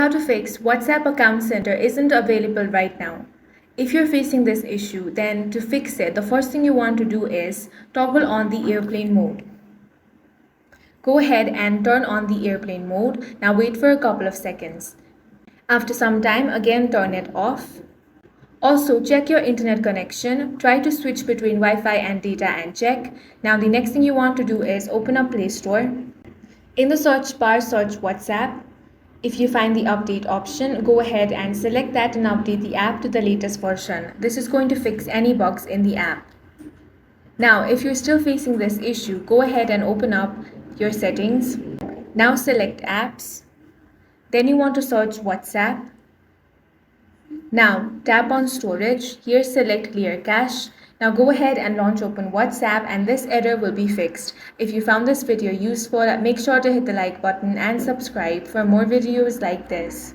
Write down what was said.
How to fix WhatsApp Account Center isn't available right now. If you're facing this issue, then to fix it, the first thing you want to do is toggle on the airplane mode. Go ahead and turn on the airplane mode. Now wait for a couple of seconds. After some time, again turn it off. Also, check your internet connection. Try to switch between Wi-Fi and data and check. Now the next thing you want to do is open up Play Store. In the search bar, search WhatsApp. If you find the update option, go ahead and select that and update the app to the latest version. This is going to fix any bugs in the app. Now, if you're still facing this issue, go ahead and open up your settings. Now select apps. Then you want to search WhatsApp. Now tap on storage. Here select clear cache. Now go ahead and launch open WhatsApp and this error will be fixed. If you found this video useful, make sure to hit the like button and subscribe for more videos like this.